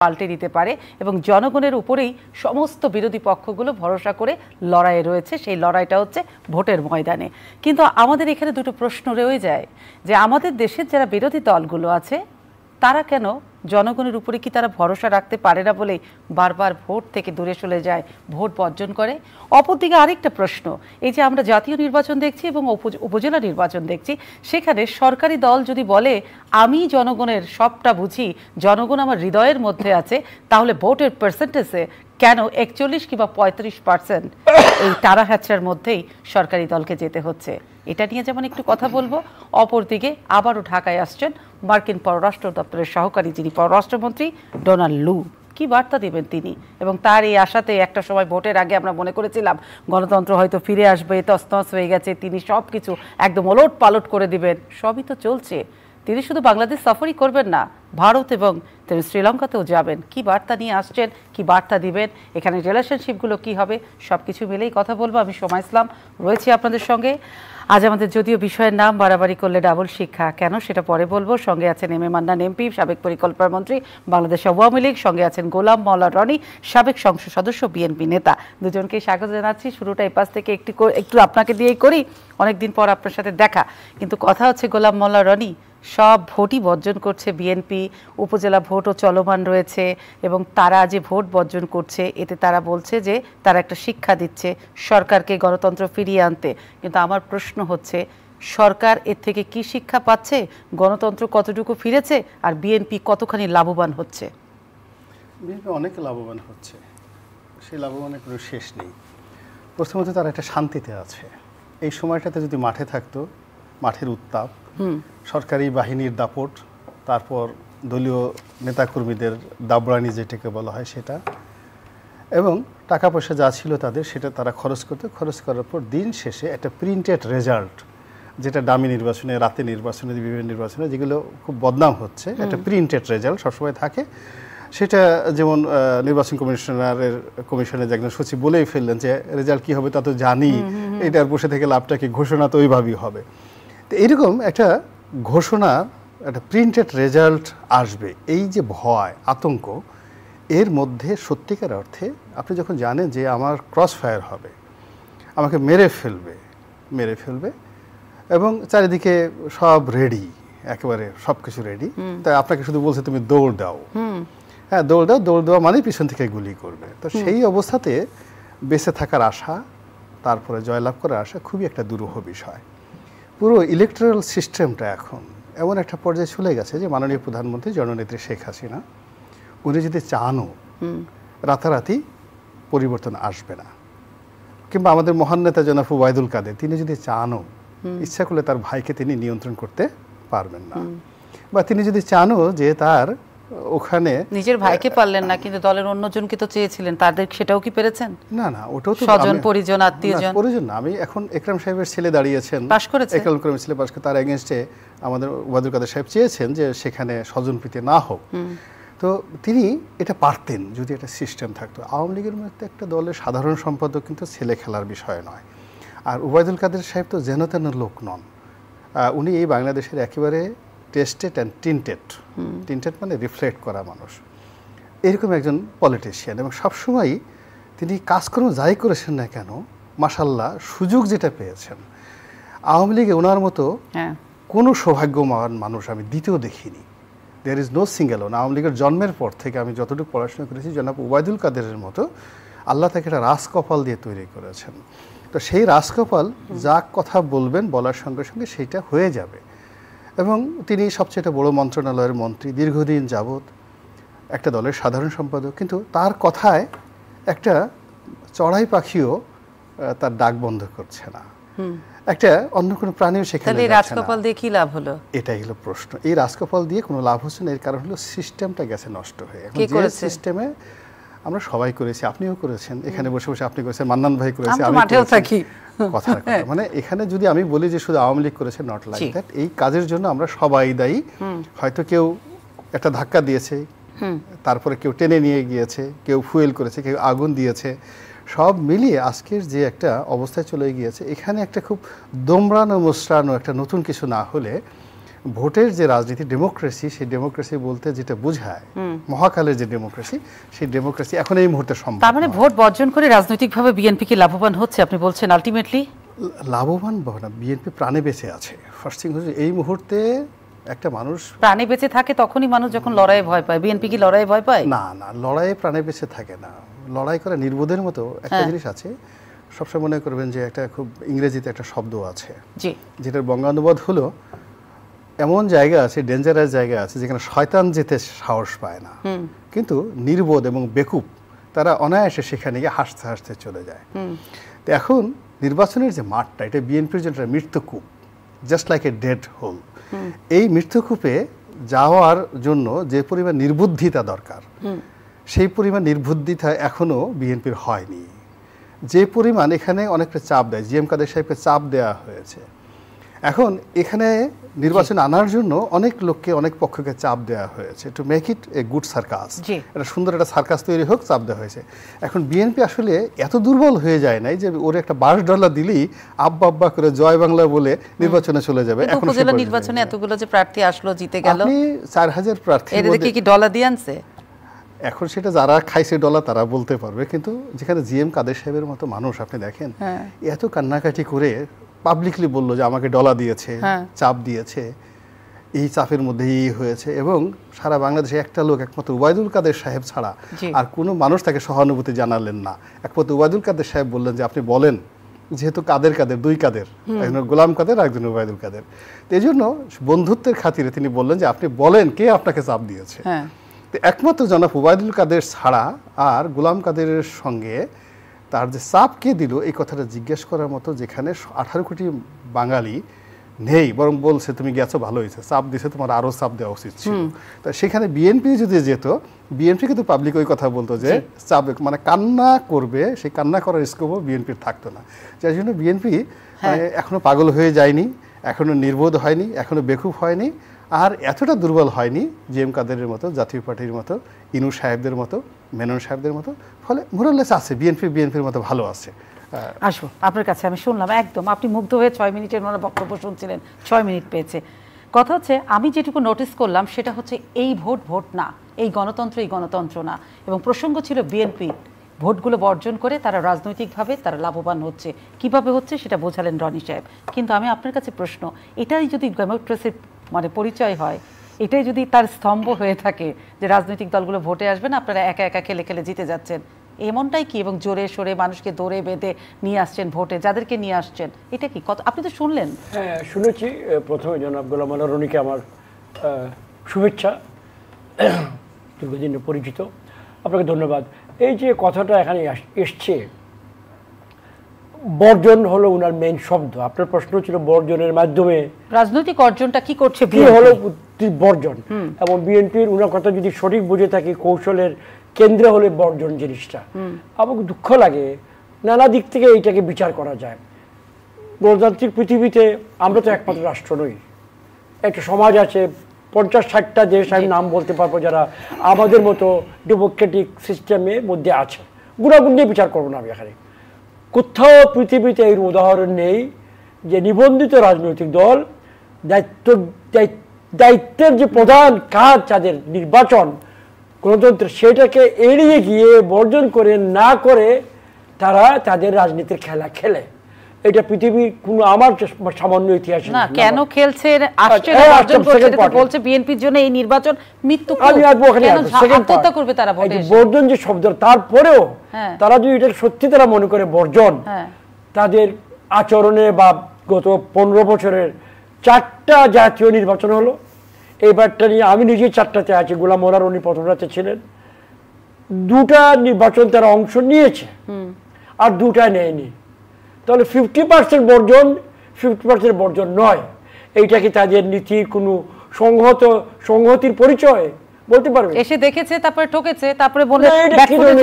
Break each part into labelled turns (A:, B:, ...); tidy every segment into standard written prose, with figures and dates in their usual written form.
A: পাল্টে দিতে পারে এবং জনগণের উপরেই সমস্ত বিরোধী পক্ষগুলো ভরসা করে লড়াইয়ে রয়েছে। সেই লড়াইটা হচ্ছে ভোটের ময়দানে। কিন্তু আমাদের এখানে দুটো প্রশ্ন রয়ে যায় যে আমাদের দেশের যারা বিরোধী দলগুলো আছে তারা কেন জনগণের উপরে কি তারা ভরসা রাখতে পারে না বলেই বারবার ভোট থেকে দূরে চলে যায়, ভোট বর্জন করে? অপরদিকে আরেকটা প্রশ্ন, এই যে আমরা জাতীয় নির্বাচন দেখছি এবং উপজেলা নির্বাচন দেখছি, সেখানে সরকারি দল যদি বলে আমি জনগণের সবটা বুঝি, জনগণ আমার হৃদয়ের মধ্যে আছে, তাহলে ভোটের পার্সেন্টেজে কেন 41 কিংবা 35% এই টারা হ্যাচড়ার মধ্যেই সরকারি দলকে যেতে হচ্ছে? এটা নিয়ে যেমন একটু কথা বলবো। অপরদিকে আবারও ঢাকায় আসছেন মার্কিন পররাষ্ট্র দপ্তরের সহকারী যিনি পররাষ্ট্রমন্ত্রী ডোনাল্ড লু। কি বার্তা দেবেন তিনি? এবং তার এই আশাতে একটা সময় ভোটের আগে আমরা মনে করেছিলাম গণতন্ত্র হয়তো ফিরে আসবে, তছনছ হয়ে গেছে, তিনি সব কিছু একদম ওলট পালট করে দিবেন। সবই তো চলছে। তিনি শুধু বাংলাদেশ সফরই করবেন না, ভারত এবং তিনি শ্রীলঙ্কাতেও যাবেন। কি বার্তা নিয়ে আসছেন, কি বার্তা দিবেন, এখানে রিলেশনশিপগুলো কি হবে, সব কিছু মিলেই কথা বলবো। আমি সময় ইসলাম রয়েছি আপনাদের সঙ্গে। আজ আমাদের যদিও বিষয়ের নাম বাড়াবাড়ি করলে ডাবল শিক্ষা কেন, সেটা পরে বলবো। সঙ্গে আছেন এম এ মান্নান এমপি, সাবেক পরিকল্পনা মন্ত্রী, বাংলাদেশ আওয়ামী লীগ। সঙ্গে আছেন গোলাম মাওলা রনি, সাবেক সংসদ সদস্য, বিএনপি নেতা। দুজনকেই স্বাগত জানাচ্ছি। শুরুটা এই পাশ থেকে একটু আপনাকে দিয়েই করি। অনেকদিন পর আপনার সাথে দেখা, কিন্তু কথা হচ্ছে গোলাম মাওলা রনি, সব ভোটই বর্জন করছে বিএনপি, উপজেলা ভোটও চলমান রয়েছে এবং তারা যে ভোট বর্জন করছে এতে তারা বলছে যে তারা একটা শিক্ষা দিচ্ছে সরকারকে গণতন্ত্র ফিরিয়ে আনতে। কিন্তু আমার প্রশ্ন হচ্ছে, সরকার এর থেকে কি শিক্ষা পাচ্ছে? গণতন্ত্র কতটুকু ফিরেছে আর বিএনপি কতখানি লাভবান হচ্ছে?
B: বিএনপি অনেক লাভবান হচ্ছে, সেই লাভবানের কোনো শেষ নেই। প্রথমত তারা একটা শান্তিতে আছে। এই সময়টাতে যদি মাঠে থাকতো, মাঠের উত্তাপ, সরকারি বাহিনীর দাপট, তারপর দলীয় নেতাকর্মীদের দাবরানি যেটাকে বলা হয় সেটা, এবং টাকা পয়সা যা ছিল তাদের সেটা তারা খরচ করতে, খরচ করার পর দিন শেষে একটা প্রিন্টেড রেজাল্ট, যেটা ডামি নির্বাচনে, রাতে নির্বাচনে, বিভিন্ন নির্বাচনে যেগুলো খুব বদনাম হচ্ছে, একটা প্রিন্টেড রেজাল্ট সবসময় থাকে। সেটা যেমন নির্বাচন কমিশনের যে একজন সচিব বলেই ফেললেন যে রেজাল্ট কী হবে তা তো জানি, এটার বসে থেকে লাভটা কি, ঘোষণা তো ওইভাবেই হবে। তো এইরকম একটা ঘোষণা, একটা প্রিন্টেড রেজাল্ট আসবে, এই যে ভয়, আতঙ্ক, এর মধ্যে সত্যিকার অর্থে আপনি যখন জানেন যে আমার ক্রস ফায়ার হবে, আমাকে মেরে ফেলবে এবং চারিদিকে সব রেডি, একেবারে সব কিছু রেডি, তাই আপনাকে শুধু বলছে তুমি দৌড় দাও। হ্যাঁ, দৌড় দেওয়া মানে পিছন থেকে গুলি করবে। তো সেই অবস্থাতে বেঁচে থাকার আশা, তারপরে জয়লাভ করার আশা খুবই একটা দুরূহ বিষয়। পুরো ইলেকট্রাল সিস্টেমটা এখন এমন একটা পর্যায়ে চলে গেছে যে মাননীয় প্রধানমন্ত্রী জননেত্রী শেখ হাসিনা, উনি যদি চানও রাতারাতি পরিবর্তন আসবে না, কিংবা আমাদের মহান নেতা জনাব ওবায়দুল কাদের, তিনি যদি চানও, ইচ্ছা করলে তার ভাইকে তিনি নিয়ন্ত্রণ করতে পারবেন না। বা তিনি যদি চানও যে তার ওখানে,
A: নিজের ভাইকে পারলেন না, কিন্তু দলের অন্যজনকে তো চেয়েছিলেন, তাদের সেটাও কি পেরেছেন?
B: না, ওটাও তো
A: স্বজন পরিজন আত্মীয়জন
B: পরিজন না। আমি এখন একরাম সাহেবের ছেলে দাঁড়িয়েছেন, পাশ করেছে, একরাম করিমের ছেলে পাশ করে, তার এগেনস্টে আমাদের ওবায়দুল কাদের সাহেব চেয়েছেন যে সেখানে স্বজনপ্রীতি না হোক। তো তিনি এটা পারতেন যদি একটা সিস্টেম থাকতো। আওয়ামী লীগের মধ্যে একটা দলের সাধারণ সম্পাদক কিন্তু ছেলে খেলার বিষয় নয়। আর ওবায়দুল কাদের সাহেব তো যেন তেন লোক নন, উনি এই বাংলাদেশের একেবারে টেস্টেড অ্যান্ড টিন্টেড মানে রিফ্লেক্ট করা মানুষ, এরকম একজন পলিটিশিয়ান। এবং সবসময়ই তিনি কাজকর্ম যাই করেছেন না কেন, মাশাল্লাহ, সুযোগ যেটা পেয়েছেন, আওয়ামী লীগে ওনার মতো কোনো সৌভাগ্যবান মানুষ আমি দ্বিতীয় দেখিনি। There is no single one. Awami লীগের জন্মের পর থেকে আমি যতটুকু পড়াশোনা করেছি, জনাব ওবায়দুল কাদেরের মতো আল্লাহ তাকে একটা রাজকপাল দিয়ে তৈরি করেছেন। তো সেই রাজকপাল যা কথা বলবেন, বলার সঙ্গে সঙ্গে সেইটা হয়ে যাবে। এবং তিনি সবচেয়ে বড় মন্ত্রণালয়ের মন্ত্রী, দীর্ঘদিন যাবৎ একটা দলের সাধারণ সম্পাদক, কিন্তু তার কথায় একটা চড়াই পাখিও তার ডাক বন্ধ করছে না, একটা অন্য কোনো প্রাণীও সেখানে।
A: রাজকপাল দিয়ে কি লাভ হলো?
B: এটাই হলো প্রশ্ন। এই রাজকপাল দিয়ে কোনো লাভ হচ্ছে না। এর কারণ হলো সিস্টেমটা গেছে নষ্ট হয়ে। এখন যে সিস্টেমে আমরা সবাই করেছি, আপনিও করেছেন, এখানে বসে বসে আপনি করেছেন, মান্নান ভাই করেছে, আমি মাঠেও থাকি। কথার কথা মানে এখানে যদি আমি বলি যে শুধু আওয়ামী লীগ করেছে, নট লাইক দ্যাট। এই কাজের জন্য আমরা সবাই দায়ী। হয়তো কেউ একটা ধাক্কা দিয়েছে, তারপরে কেউ টেনে নিয়ে গিয়েছে, কেউ ফুয়েল করেছে, কেউ আগুন দিয়েছে, সব মিলিয়ে আজকের যে একটা অবস্থায় চলে গিয়েছে, এখানে একটা খুব দোমরানো মোসরানো একটা নতুন কিছু না হলে ভোটের যে রাজনীতি ডেমোক্রেসি, সেই ডেমোক্রেসি বলতে যেটা বোঝায় মহাকালের যে ডেমোক্রেসি, সেই ডেমোক্রেসি এখন এই মুহূর্তে সম্ভব।
A: তার মানে ভোট বর্জন করে রাজনৈতিকভাবে বিএনপি কি লাভবান হচ্ছে আপনি বলছেন? আলটিমেটলি
B: লাভবান না, বিএনপি প্রাণে বেঁচে আছে। ফার্স্ট থিং হচ্ছে এই মুহূর্তে একটা মানুষ
A: প্রাণে বেঁচে থাকে তখনই মানুষ যখন লড়াইয়ে ভয় পায়। বিএনপি কি লড়াইয়ে ভয় পায়?
B: না, লড়াইয়ে প্রাণে বেঁচে থাকে না, লড়াই করা নির্বোধের মতো একটা জিনিস আছে। সবসময় মনে করবেন যে একটা খুব ইংরেজিতে একটা শব্দ আছে যেটার বঙ্গানুবাদ হলো এমন জায়গা আছে, ডেঞ্জারাস জায়গা আছে যেখানে শয়তান যেতে সাহস পায় না, কিন্তু নির্বোধ এবং বেকুব তারা অনায়াসে সেখানে গিয়ে হাসতে হাসতে চলে যায়। তো এখন নির্বাচনের যে মাঠটা, এটা বিএনপির জন্য একটা মৃত্যুকূপ, just like a dead hole. এই মৃত্যুকূপে যাওয়ার জন্য যে পরিমাণ নির্বুদ্ধিতা দরকার, সেই পরিমাণ নির্বুদ্ধিতা এখনো বিএনপির হয়নি। যে পরিমাণ এখানে অনেকটা চাপ দেয়, জি এম কাদের সাহেবকে চাপ দেওয়া হয়েছে। এখন এখানে নির্বাচন আনার জন্য অনেক লোককে, অনেক পক্ষকে চাপ দেওয়া হয়েছে, to make it a good circus, একটা সুন্দর একটা সার্কাস তৈরি হোক, চাপ দেওয়া হয়েছে। এখন বিএনপি আসলে এত দুর্বল হয়ে যায় নাই যে ওর একটা $12 দিলেই আব্বা আব্বা করে জয় বাংলা বলে নির্বাচনে চলে যাবে। এখন
A: উপজেলা নির্বাচনে এতগুলো যে প্রার্থী আসলো, জিতে গেল,
B: আপনি 4000 প্রার্থী,
A: এদেরকে কি ডলার দিয়ে আনছে?
B: এখন সেটা যারা খাইছে ডলার তারা বলতে পারবে, কিন্তু যেখানে জি এম কাদের সাহেবের মতো মানুষ আপনি দেখেন এত কান্নাকাটি করে পাবলিকলি বললো যে আমাকে ডলার দিয়েছে, চাপ দিয়েছে, এই চাপের মধ্যেই হয়েছে। এবং সারা বাংলাদেশে একটা লোক, একমাত্র ওবায়দুল কাদের সাহেব ছাড়া আর কোনো মানুষ তাকে সহানুভূতি জানালেন না। একমাত্র ওবায়দুল কাদের সাহেব বললেন যে আপনি বলেন, যেহেতু কাদের দুই কাদের, একজন গোলাম কাদের আর একজন ওবায়দুল কাদের, এই জন্য বন্ধুত্বের খাতিরে তিনি বললেন যে আপনি বলেন কে আপনাকে চাপ দিয়েছে। একমাত্র জনাব ওবায়দুল কাদের ছাড়া আর গোলাম কাদেরের সঙ্গে তার যে চাপ কে দিল এই কথাটা জিজ্ঞেস করার মতো যেখানে 18 কোটি বাঙালি নেই, বরং বলছে তুমি গেছো ভালো হয়েছে, চাপ দিছে তোমার আরও চাপ দেওয়া উচিত ছিল। তা সেখানে বিএনপি যদি যেত, বিএনপি কিন্তু পাবলিক ওই কথা বলতো যে চাপ মানে কান্না করবে, সেই কান্না করার স্কোপও বিএনপির থাকতো না। যার জন্য বিএনপি এখনো পাগল হয়ে যায়নি, এখনো নির্বোধ হয়নি, এখনো বেকুব হয়নি, আর এতটা দুর্বল হয়নি জি এম কাদেরের মতো, জাতীয় পার্টির মতো, ইনু সাহেবদের মতো, মেনন সাহেবদের মতো। ফলে মোরালেস আছে বিএনপির মতো ভালো আছে।
A: আসবো আপনার কাছে, আমি শুনলাম একদম আপনি মুগ্ধ হয়ে 6 মিনিটের ওনার বক্তব্য শুনছিলেন, 6 মিনিট পেয়েছে। কথা হচ্ছে আমি যেটুকু নোটিস করলাম সেটা হচ্ছে এই ভোট না, এই গণতন্ত্র না। এবং প্রসঙ্গ ছিল বিএনপি ভোটগুলো বর্জন করে তারা রাজনৈতিকভাবে তারা লাভবান হচ্ছে, কিভাবে হচ্ছে সেটা বোঝালেন রনি সাহেব। কিন্তু আমি আপনার কাছে প্রশ্ন, এটাই যদি ডেমোক্রেসির মানে পরিচয় হয়, এটাই যদি তার স্তম্ভ হয়ে থাকে যে রাজনৈতিক দলগুলো ভোটে আসবেন, আপনারা একা একা খেলে খেলে জিতে যাচ্ছেন, এমনটাই কি? এবং জোরে সোরে মানুষকে দৌড়ে বেঁধে নিয়ে আসছেন ভোটে, যাদেরকে নিয়ে আসছেন, এটা কি আপনি তো শুনলেন?
C: হ্যাঁ শুনেছি। প্রথমে জনাব গোলাম আলা রনিকে আমার শুভেচ্ছা, দীর্ঘদিনে পরিচিত, আপনাকে ধন্যবাদ। এই যে কথাটা এখানে এসছে, বর্জন হলো ওনার মেইন শব্দ। আপনার প্রশ্ন ছিল বর্জনের মাধ্যমে
A: রাজনৈতিক অর্জনটা কি করছে,
C: কি হলো বর্জন। এবং বিএনপির ওনার কথা যদি সঠিক বুঝে থাকি, কৌশলের কেন্দ্রে হলে বর্জন জিনিসটা। আমাকে দুঃখ লাগে, নানা দিক থেকে এইটাকে বিচার করা যায়। গণতান্ত্রিক পৃথিবীতে আমরা তো একমাত্র রাষ্ট্র নই, একটা সমাজ আছে, 50-60টা দেশ আমি নাম বলতে পারবো যারা আমাদের মতো ডেমোক্রেটিক সিস্টেমের মধ্যে আছে। গুণাগুণ দিয়ে বিচার করবো না আমি এখানে। কোথাও পৃথিবীতে এর উদাহরণ নেই যে নিবন্ধিত রাজনৈতিক দল দায়িত্বের যে প্রধান কাজ তাদের নির্বাচন, গণতন্ত্র, সেটাকে এড়িয়ে গিয়ে বর্জন করে না করে তারা তাদের রাজনীতির খেলা খেলে। এটা পৃথিবীর কোনো আমার সামান্য ইতিহাস
A: না। কেন খেলছে? বলছে বিএনপির জন্য এই নির্বাচন মৃত্যু, আত্মহত্যা করবে তারা ভোটে।
C: বর্জন যে শব্দ, তারপরেও তারা যদি এটা সত্যি তারা মনে করে বর্জন, তাদের আচরণে বা গত 15 বছরের 4টা জাতীয় নির্বাচন হলো, এইবারটা নিয়ে আমি নিজে 4টাতে আছি, গোলাম মোল্লা রনি প্রথমটাতে ছিলেন। 2টা নির্বাচন তারা অংশ নিয়েছে আর 2টা নেয়নি। তাহলে 50% বর্জন, 50% বর্জন নয়। এইটা কি তাদের নীতির কোনো সংহতির পরিচয় বলতে পারবে?
A: এসে দেখেছে, তারপরে ঠকেছে, তারপরে বলে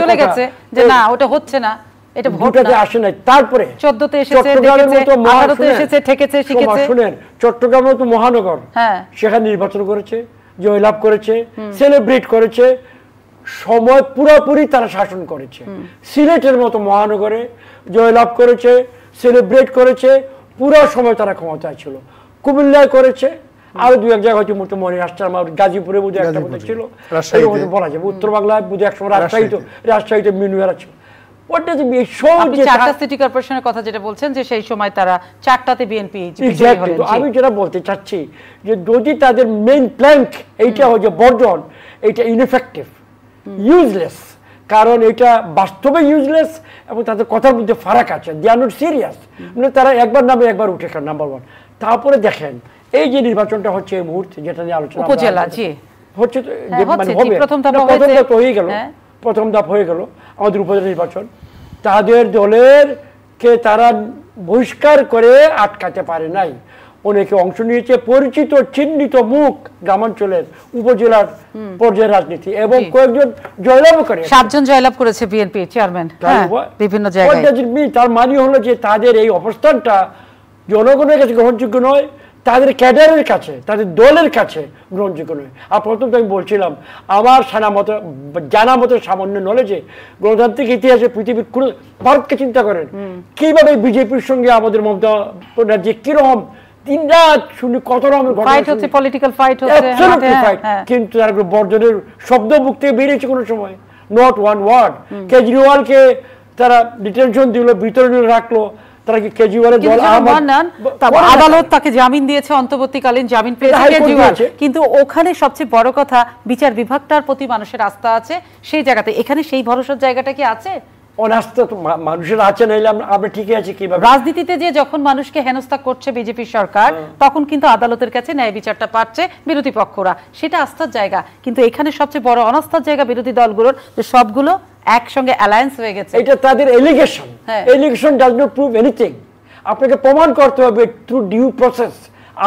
A: চলে গেছে যে না ওটা হচ্ছে না, এটা ভোটে
C: আসে নাই। তারপরে
A: 14তে এসেছে, 18তে এসেছে, ঠেকেছে, শিখেছে।
C: শুনেন, চট্টগ্রামের তো মহানগর, সেখানে নির্বাচন করেছে, জয়লাভ করেছে, সেলিব্রেট করেছে, সময় পুরোপুরি তারা শাসন করেছে। সিলেটের মতো মহানগরে জয়লাভ করেছে, সেলিব্রেট করেছে, পুরো সময় তারা ক্ষমতায় ছিল। কুমিল্লায় করেছে, আরো দু এক জায়গায় হয়তো মতো মনে আসছে আমার, গাজীপুরে বোধহয় একটা মতো ছিল, বলা যাবে উত্তর বাংলায় বোধহয় একসময় রাজশাহীতে মিনুয়ারা ছিল।
A: সিটি কর্পোরেশনের কথা যেটা বলছেন যে সেই সময় তারা 4টাতে বিএনপি।
C: আমি যেটা বলতে চাচ্ছি যে যদি তাদের মেইন প্ল্যাঙ্ক এইটা হয় যে বর্জন, এইটা ইনএফেক্টিভ, ইউজলেস, কারণ এটা বাস্তবে ইউজলেস এবং তাদের কথার মধ্যে ফারাক আছে, দে আর নট সিরিয়াস, মানে তারা একবার নামে একবার উঠে খান, নাম্বার 1। তারপরে দেখেন এই যে নির্বাচনটা হচ্ছে এই মুহূর্তে যেটা নিয়ে আলোচনা
A: উপজেলা
C: হচ্ছে, মানে হবে প্রথম ধাপ হয়ে গেল, প্রথম ধাপ হয়ে গেল আমাদের উপজেলা নির্বাচন। তাদের দলের কে তারা বহিষ্কার করে আটকাতে পারে নাই, অনেকে অংশ নিয়েছে, পরিচিত চিহ্নিত মুখ গ্রামাঞ্চলের উপজেলার পর্যায়ের রাজনীতি, এবং কয়েকজন জয়লাভ করে,
A: 7 জন জয়লাভ করেছে বিএনপি চেয়ারম্যান বিভিন্ন জায়গায়।
C: তার মানে হলো যে তাদের এই অবস্থানটা জনগণের কাছে গ্রহণযোগ্য নয়, তাদের ক্যাডারের কাছে, তাদের দলের কাছে গ্রহণযোগ্য নয়। আর প্রথম তো আমি বলছিলাম আমার জানা মতো সামান্য নলেজে গণতান্ত্রিক ইতিহাসে পৃথিবীর কোন, ভারতকে চিন্তা করেন কিভাবে বিজেপির সঙ্গে আমাদের মমতা ব্যানার্জি কিরকম দিন রাত শুনি, কত রকমের
A: ফাইট হচ্ছে, পলিটিক্যাল ফাইট হচ্ছে,
C: কিন্তু তার বর্জনের শব্দ মুখ থেকে বেরিয়েছে কোনো সময়, নট ওয়ান ওয়ার্ড। কেজরিওয়ালকে তারা ডিটেনশন দিল, ভিতরে রাখলো,
A: আদালত তাকে জামিন দিয়েছে, অন্তর্বর্তীকালীন জামিন পেয়েছে কেজরিওয়াল। কিন্তু ওখানে সবচেয়ে বড় কথা বিচার বিভাগটার প্রতি মানুষের আস্থা আছে, সেই জায়গাতে এখানে সেই ভরসার জায়গাটা কি আছে?
C: অনাস্থা তো মানুষের আছে, নাইলে আমরা ঠিকই আছি কিভাবে?
A: রাজনীতিতে যে যখন মানুষকে হেনস্থা করছে বিজেপি সরকার, তখন কিন্তু আদালতের কাছে ন্যায় বিচারটা পাচ্ছে বিরোধী পক্ষরা, সেটা আস্থার জায়গা। কিন্তু এখানে সবচেয়ে বড় অনাস্থার জায়গা বিরোধী দলগুলোর, যে সবগুলো একসঙ্গে অ্যালায়েন্স হয়ে গেছে।
C: এটা তাদের allegation, allegation does not prove anything. আপনাকে প্রমাণ করতে হবে থ্রু ডিউ প্রসেস।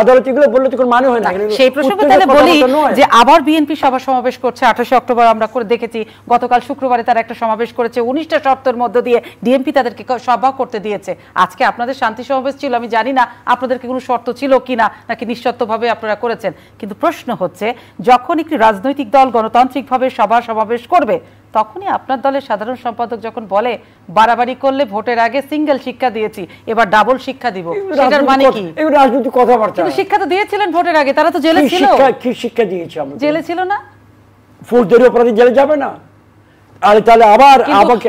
C: আদালত এগুলো বললে তো কোনো মানে হয় না।
A: সেই প্রসঙ্গে তাহলে বলি যে আবার বিএনপি সভা সমাবেশ করছে 28 অক্টোবর, আমরা করে দেখেছি গতকাল শুক্রবারে তারা একটা সমাবেশ করেছে, 19টা শর্তের মধ্য দিয়ে ডিএমপি তাদেরকে সভা করতে দিয়েছে। আজকে আপনাদের শান্তি সমাবেশ ছিল, আমি জানি না আপনাদেরকে কোনো শর্ত ছিল কিনা, নাকি নিঃশর্তভাবে আপনারা করেছেন। কিন্তু প্রশ্ন হচ্ছে যখন একটি রাজনৈতিক দল গণতান্ত্রিকভাবে সভা সমাবেশ করবে, তখনই আপনার দলের সাধারণ সম্পাদক যখন বলে বাড়াবাড়ি করলে ভোটের আগে সিঙ্গেল শিক্ষা দিয়েছি, এবার ডাবল শিক্ষা দিব, সেটার মানে কি?
C: রাজনৈতিক কথাবার্তা।
A: কিন্তু শিক্ষা তো দিয়েছিলেন ভোটের আগে, তারা তো জেলে ছিল।
C: কি শিক্ষা দিয়েছে?
A: জেলে ছিল না?
C: ফৌজদারি অপরাধী জেলে যাবে না? আরে তাহলে আবার আমাকে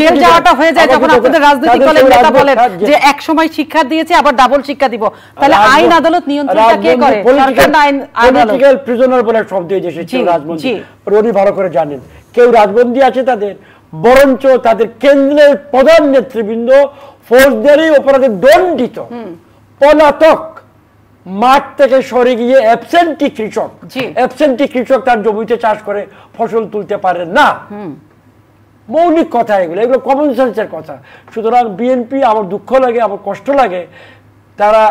A: জেল যাওয়াটা হয়ে যায় যখন আপনাদের রাজনৈতিক দলের নেতা বলেন যে এক সময় শিক্ষা দিয়েছে আবার ডাবল শিক্ষা দিব, তাহলে আইন আদালত নিয়ন্ত্রণটা কে করে? সরকার না আইন আদালত?
C: পলিটিক্যাল প্রিজনার বলে শব্দ এসেছে রাজবন্দী, রনি ভালো করে জানেন। কেউ রাজবন্দী আছে তাদের, বরঞ্চ তাদের কেন্দ্রের প্রধান নেতৃবৃন্দ ফৌজদারি অপরাধে দণ্ডিত, পলাতক, মাঠ থেকে সরে গিয়ে অ্যাবসেন্টি কৃষক তার জমিতে চাষ করে ফসল তুলতে পারে না। মৌলিক কথা এগুলো, এগুলো কমন সেন্সের কথা। সুতরাং বিএনপি, আমার দুঃখ লাগে, আমার কষ্ট লাগে, তারা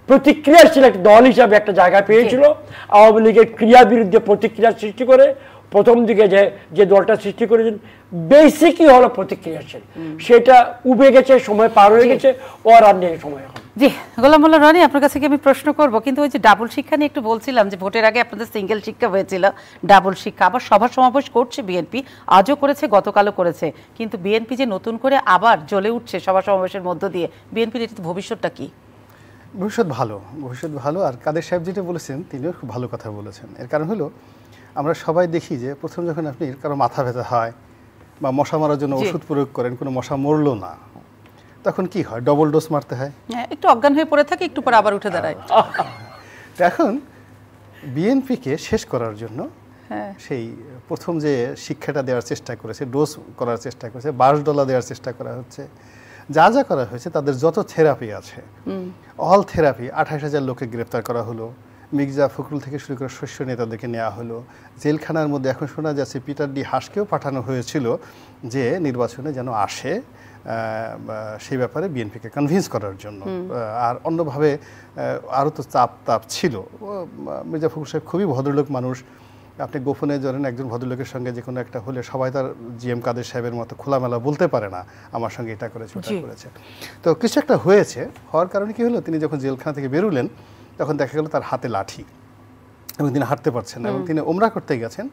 C: প্রতিক্রিয়াশীল একটা দল হিসাবে একটা জায়গা পেয়েছিল। আওয়ামী লীগের ক্রিয়া বিরুদ্ধে প্রতিক্রিয়া সৃষ্টি করে প্রথম দিকে যে দলটা সৃষ্টি করেছেন বেসিকই হলো প্রতিক্রিয়াশীল, সেটা উবে গেছে, সময় পার হয়ে গেছে, ওর আর নেই সময় এখন।
A: জি, গোলাম মোল্লা রনি, আপনার কাছে কি আমি প্রশ্ন করব, কিন্তু ওই যে ডাবল শিক্ষা নিয়ে একটু বলছিলাম যে ভোটের আগে আপনাদের সিঙ্গেল শিক্ষা হয়েছিল, ডাবল শিক্ষা আবার সভা সমাবেশ করছে বিএনপি, আজও করেছে, গতকালও করেছে, কিন্তু বিএনপি যে নতুন করে আবার জ্বলে উঠছে সভা সমাবেশের মধ্য দিয়ে, বিএনপির এটা ভবিষ্যৎটা কি?
B: ভবিষ্যৎ ভালো। আর কাদের সাহেব যেটা বলেছেন তিনিও খুব ভালো কথা বলেছেন। এর কারণ হলো আমরা সবাই দেখি যে প্রথম যখন আপনি কারো মাথা ব্যথা হয় বা মশা মারার জন্য ওষুধ প্রয়োগ করেন, কোনো মশা মরলো না, তখন কি হয়? ডবল ডোজ মারতে হয়,
A: একটু অজ্ঞান হয়ে পড়ে থাকে, একটু পরে আবার উঠে দাঁড়ায়।
B: এখন বিএনপিকে শেষ করার জন্য সেই প্রথম যে শিক্ষাটা দেওয়ার চেষ্টা করেছে, ডোজ করার চেষ্টা করেছে, বাঁশডলা দেওয়ার চেষ্টা করা হচ্ছে, যা করা হয়েছে, তাদের যত থেরাপি আছে, অল থেরাপি, 28,000 লোককে গ্রেপ্তার করা হলো, মির্জা ফখরুল থেকে শুরু করে শীর্ষ নেতাদেরকে নেওয়া হলো, জেলখানার মধ্যে এখন শোনা যাচ্ছে পিটার ডি হাসকেও পাঠানো হয়েছিল যে নির্বাচনে যেন আসে, সেই ব্যাপারে বিএনপিকে কনভিন্স করার জন্য। আর অন্যভাবে আরও তো তাপ ছিল। মির্জা ফখরুল সাহেব খুবই ভদ্রলোক মানুষ, আপনি গোপনে ধরেন একজন ভদ্রলোকের সঙ্গে যে কোনো একটা হলে সবাই তার জিএম কাদের সাহেবের মতো খোলামেলা বলতে পারে না আমার সঙ্গে এটা করেছে ওটা করেছে। তো কিছু একটা হওয়ার কারণে কি হলো, তিনি যখন জেলখানা থেকে বেরোলেন তখন দেখা গেল তার হাতে লাঠি, এবং তিনি হাঁটতে পারছেন না, এবং তিনি ওমরা করতে গেছেন।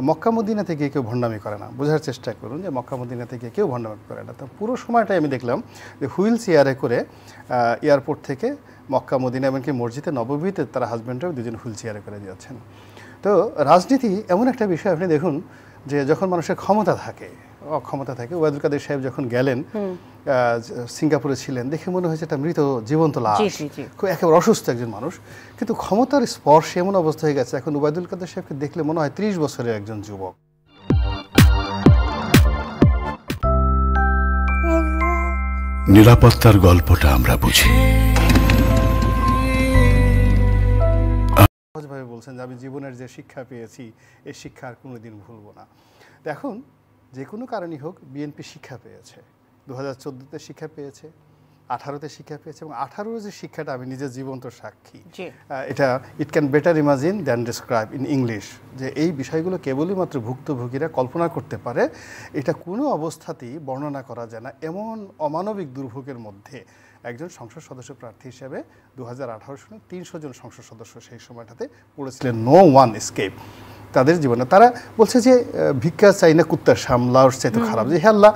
B: মক্কা মদিনাতে গিয়ে কেউ ভণ্ডামি করে না, বোঝার চেষ্টা করুন যে মক্কা মদিনাতে গিয়ে কেউ ভণ্ডামি করে না। তো পুরো সময়টাই আমি দেখলাম যে হুইল চেয়ারে করে এয়ারপোর্ট থেকে মক্কা মদিনা এমনকি মসজিদে নববীতে তারা হাজব্যান্ডরাও দুজন হুইল চেয়ারে করে যাচ্ছেন। তো রাজনীতি এমন একটা বিষয়, আপনি দেখুন যে যখন মানুষের ক্ষমতা থাকে, অক্ষমতা থাকে, ওবায়দুল কাদের সাহেব যখন গেলেন সিঙ্গাপুরে ছিলেন, দেখে মনে হয়েছে একটা মৃত জীবন্ত লাশ, খুব একেবারে অসুস্থ একজন মানুষ, কিন্তু ক্ষমতার স্পর্শে এমন অবস্থা হয়ে গেছে এখন ওবায়দুল কাদের সাহেবকে দেখলে মনে হয় 30 বছরের একজন যুবক।
D: নিরাপত্তার গল্পটা আমরা বুঝি।
B: সহজভাবে বলছেন যে আমি জীবনের যে শিক্ষা পেয়েছি এই শিক্ষা আর কোনোদিন ভুলব না। তো এখন যে কোনো কারণেই হোক বিএনপি শিক্ষা পেয়েছে, 2014-তে শিক্ষা পেয়েছে, 18-তে শিক্ষা পেয়েছে, এবং 18-র যে শিক্ষাটা আমি নিজের জীবন্ত সাক্ষী। এটা it can better imagine than describe in English, যে এই বিষয়গুলো কেবলই মাত্র ভুক্তভোগীরা কল্পনা করতে পারে, এটা কোনো অবস্থাতেই বর্ণনা করা যায় না। এমন অমানবিক দুর্ভোগের মধ্যে একজন সংসদ সদস্য প্রার্থী হিসেবে 2018 সালে 300 জন সংসদ সদস্য সেই সময়টাতে পড়েছিলেন, নো ওয়ান এসকেপ তাদের জীবনে। তারা বলছে যে ভিক্ষা চাই না, কুত্তার সামলাওয়ার চাইতে খারাপ, যে হে আল্লাহ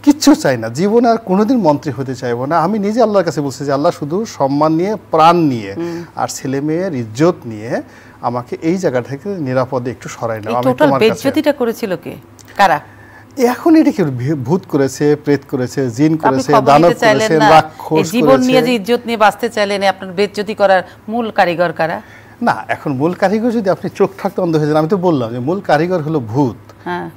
B: কিচ্ছু চাই না, জীবনে আর কোনোদিন মন্ত্রী হতে চাইবো না। আমি নিজে আল্লাহর কাছে বলছি যে আল্লাহ শুধু সম্মান নিয়ে, প্রাণ নিয়ে আর ছেলে মেয়ের ইজ্জত নিয়ে আমাকে এই জায়গা থেকে নিরাপদে একটু সরাই নাও। আমি তোমার কাছে
A: বেজ্জতিটা করেছিল কে, কারা?
B: এখন এটা কি ভূত করেছে, প্রেত করেছে, জিন করেছে, দানব করেছে, রাক্ষস করেছে।
A: জীবন নিয়ে যে ইজ্জত নিয়ে বাঁচতে চাইলেন, আপনার বেজ্জতি করার মূল কারিগর কারা?
B: না, এখন মূল কারিগর যদি আপনি চোখ থাকতে অন্ধ হয়ে যান, আমি তো বললাম যে মূল কারিগর হলো ভূত,